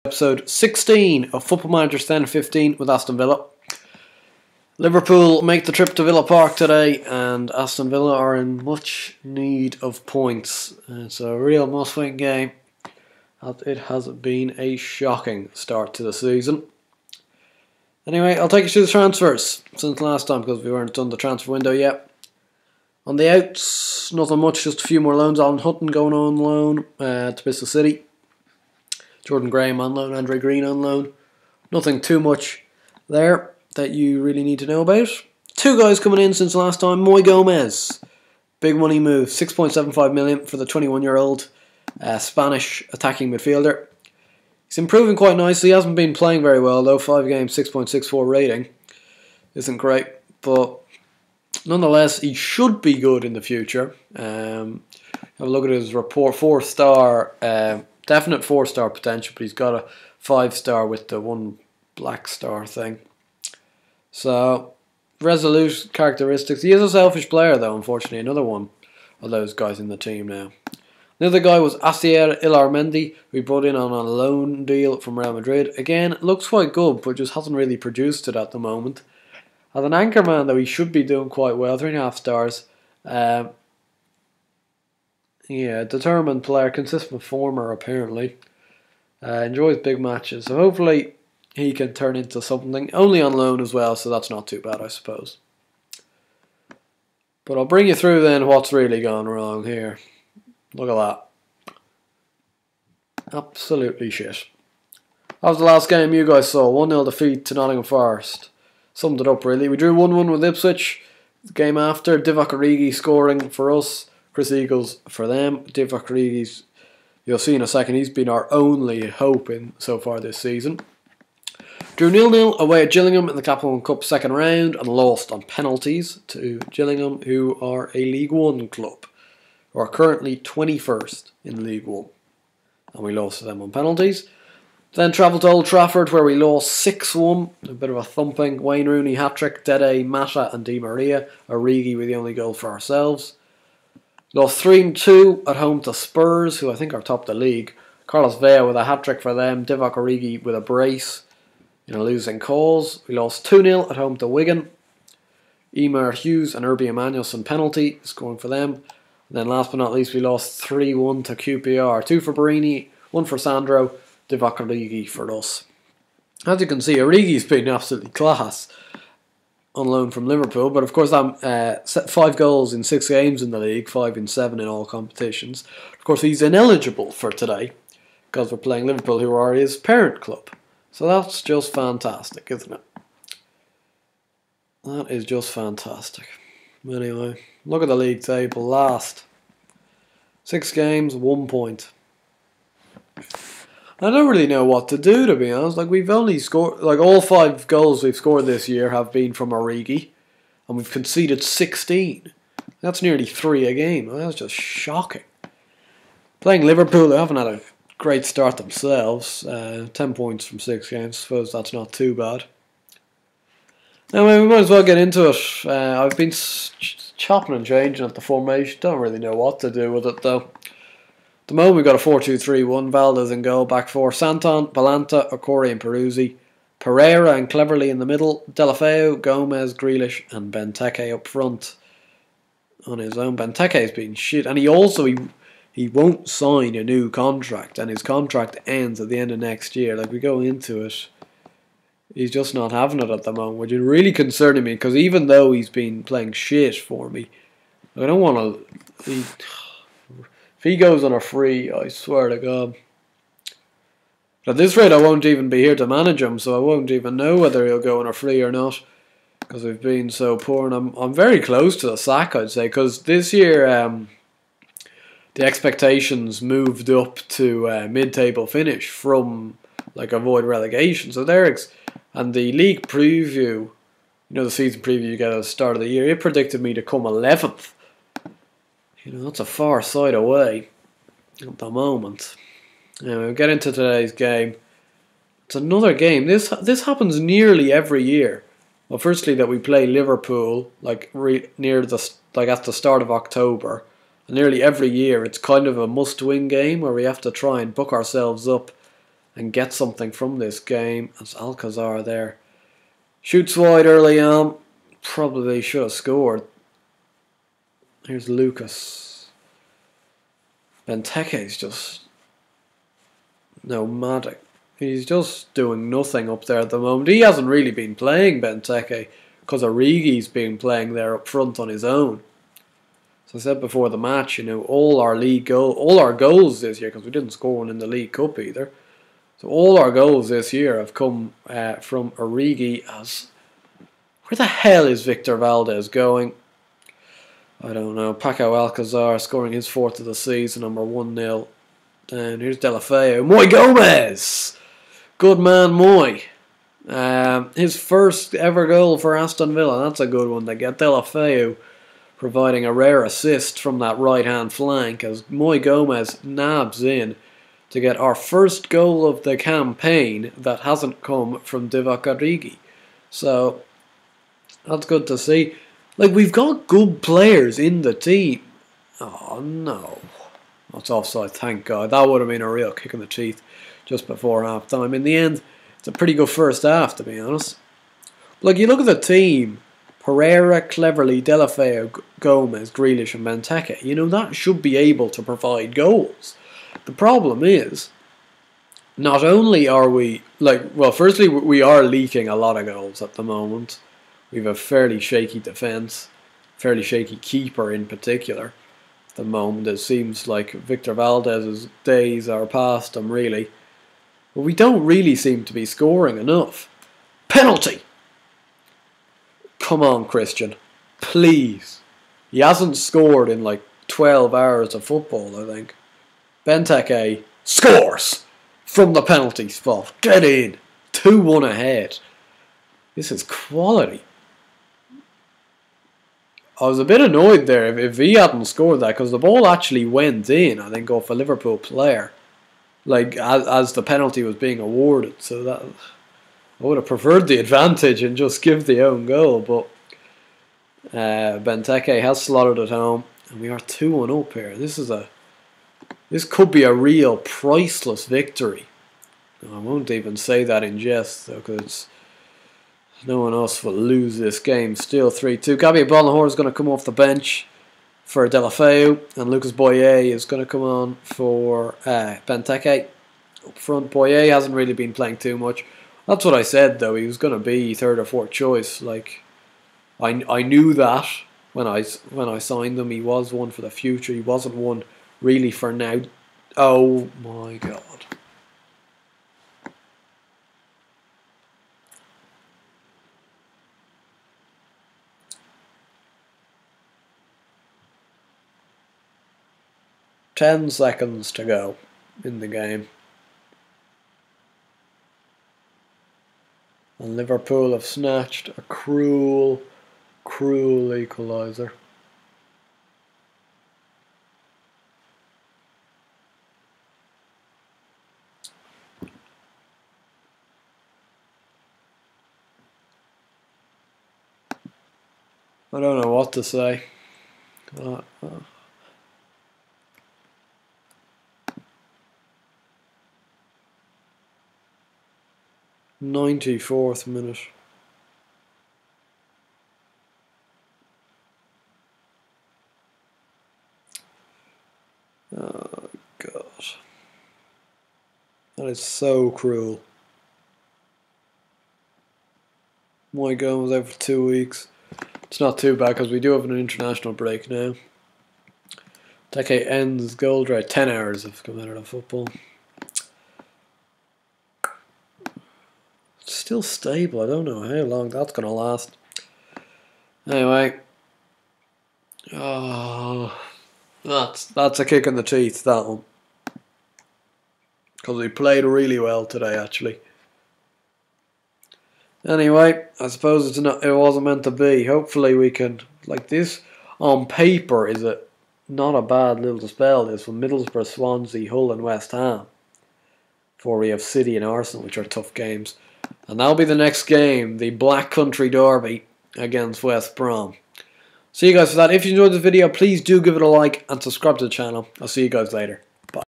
Episode 16 of Football Manager Stand 15 with Aston Villa. Liverpool make the trip to Villa Park today, and Aston Villa are in much need of points. It's a real must-win game. It has been a shocking start to the season. Anyway, I'll take you through the transfers since last time because we weren't done the transfer window yet. On the outs, nothing much, just a few more loans. Alan Hutton going on loan to Bristol City. Jordan Graham on loan, Andre Green on loan. Nothing too much there that you really need to know about. Two guys coming in since last time. Moy Gomez, big money move, 6.75 million for the 21-year-old Spanish attacking midfielder. He's improving quite nicely. He hasn't been playing very well though. 5 games, 6.64 rating. Isn't great, but nonetheless, he should be good in the future. Have a look at his report. 4-star. Definite 4-star potential, but he's got a 5-star with the 1 black star thing. So, resolute characteristics. He is a selfish player though, unfortunately. Another one of those guys in the team now. The other guy was Asier Ilarmendi, who we brought in on a loan deal from Real Madrid. Again, looks quite good, but just hasn't really produced it at the moment. As an anchor man though, he should be doing quite well. 3.5 stars. Yeah, determined player, consistent performer apparently. Enjoys big matches, so hopefully he can turn into something. Only on loan as well, so that's not too bad, I suppose. But I'll bring you through then what's really gone wrong here. Look at that. Absolutely shit. That was the last game you guys saw. 1-0 defeat to Nottingham Forest. Summed it up really. We drew 1-1 with Ipswich. The game after, Divock Origi scoring for us. Chris Eagles for them. Divock Origi's, you'll see in a second, he's been our only hope in so far this season. Drew 0-0 away at Gillingham in the Capital One Cup second round and lost on penalties to Gillingham, who are a League One club, who are currently 21st in League One. And we lost to them on penalties. Then travelled to Old Trafford where we lost 6-1, a bit of a thumping. Wayne Rooney hat-trick, Dede, Mata and Di Maria. Origi with the only goal for ourselves. Lost 3-2 at home to Spurs, who I think are top of the league. Carlos Vela with a hat-trick for them. Divock Origi with a brace in a losing cause. We lost 2-0 at home to Wigan. Emer Hughes and Irby Emmanuelson penalty scoring for them. And then last but not least, we lost 3-1 to QPR. 2 for Barini, 1 for Sandro, Divock Origi for us. As you can see, Origi's been absolutely class on loan from Liverpool, but of course that 5 goals in 6 games in the league, 5 in 7 in all competitions. Of course he's ineligible for today because we're playing Liverpool, who are his parent club. So that's just fantastic, isn't it? That is just fantastic. Anyway, look at the league table. Last 6 games, 1 point. I don't really know what to do, to be honest. Like, we've only scored, like, all 5 goals we've scored this year have been from Origi, and we've conceded 16. That's nearly 3 a game. That's just shocking. Playing Liverpool, they haven't had a great start themselves. 10 points from 6 games. I suppose that's not too bad. Anyway, we might as well get into it. I've been chopping and changing at the formation. Don't really know what to do with it, though. At the moment we've got a 4-2-3-1, Valdez in goal, back 4, Santon, Balanta, Okori and Peruzzi, Pereira and Cleverly in the middle, Delafeu, Gomez, Grealish and Benteke up front on his own. Benteke's been shit, and he won't sign a new contract, and his contract ends at the end of next year. Like, we go into it, he's just not having it at the moment, which is really concerning me, because even though he's been playing shit for me, I don't want to... If he goes on a free, I swear to God. At this rate, I won't even be here to manage him, so I won't even know whether he'll go on a free or not, because we've been so poor. And I'm very close to the sack, I'd say, because this year the expectations moved up to mid-table finish from like avoid relegation. So and the league preview, you know, the season preview you get at the start of the year, it predicted me to come 11th. You know, that's a far side away at the moment. Anyway, we'll get into today's game. It's another game. This happens nearly every year. Well, firstly, that we play Liverpool like at the start of October, and nearly every year it's kind of a must-win game where we have to try and book ourselves up and get something from this game. As Alcazar there shoots wide early on. Probably should have scored. Here's Lucas. Benteke's just nomadic. He's just doing nothing up there at the moment. He hasn't really been playing, Benteke, because Origi's been playing there up front on his own. So I said before the match, you know, all our goals this year, because we didn't score one in the League Cup either. So all our goals this year have come from Origi. Where the hell is Victor Valdez going? I don't know. Paco Alcazar scoring his 4th of the season, and we're 1-0 down. Here's Deulofeu. Moy Gomez! Good man, Moy. His first ever goal for Aston Villa. That's a good one to get. Deulofeu providing a rare assist from that right-hand flank as Moy Gomez nabs in to get our first goal of the campaign that hasn't come from Divock Origi. So that's good to see. Like, we've got good players in the team. Oh, no. That's offside, thank God. That would have been a real kick in the teeth just before half-time. In the end, it's a pretty good first half, to be honest. Like, you look at the team. Pereira, Cleverly, Deulofeu, Gomez, Grealish and Benteke. You know, that should be able to provide goals. The problem is, not only are we, firstly, we are leaking a lot of goals at the moment. We have a fairly shaky defence, fairly shaky keeper in particular. At the moment, it seems like Victor Valdez's days are past him, really. But we don't really seem to be scoring enough. Penalty! Come on, Christian. Please. He hasn't scored in like 12 hours of football, I think. Benteke scores from the penalty spot. Get in. 2-1 ahead. This is quality. I was a bit annoyed there if he hadn't scored that, because the ball actually went in, I think, off a Liverpool player. Like, as the penalty was being awarded. So that I would have preferred the advantage and just give the own goal, but Benteke has slotted it home, and we are 2-1 up here. This could be a real priceless victory. I won't even say that in jest, though, because no one else will lose this game. Still 3-2. Gabi Bonahor is going to come off the bench for Deulofeu, and Lucas Boyer is going to come on for Benteke. Up front, Boyer hasn't really been playing too much. That's what I said, though. He was going to be 3rd or 4th choice. Like, I knew that when I signed him. He was one for the future. He wasn't one really for now. Oh my God. Ten seconds to go in the game. And Liverpool have snatched a cruel, cruel equaliser. I don't know what to say. 94th minute. Oh God. That is so cruel. My gun was out for 2 weeks. It's not too bad because we do have an international break now. Decade ends goal drought. 10 hours of competitive football. It's still stable. I don't know how long that's going to last. Anyway. Oh, that's a kick in the teeth, that one. Because we played really well today, actually. Anyway, I suppose it wasn't meant to be. Hopefully we can, like this, on paper, is not a bad little spell, this from Middlesbrough, Swansea, Hull and West Ham. Before we have City and Arsenal, which are tough games. And that'll be the next game, the Black Country Derby against West Brom. See you guys for that. If you enjoyed this video, please do give it a like and subscribe to the channel. I'll see you guys later.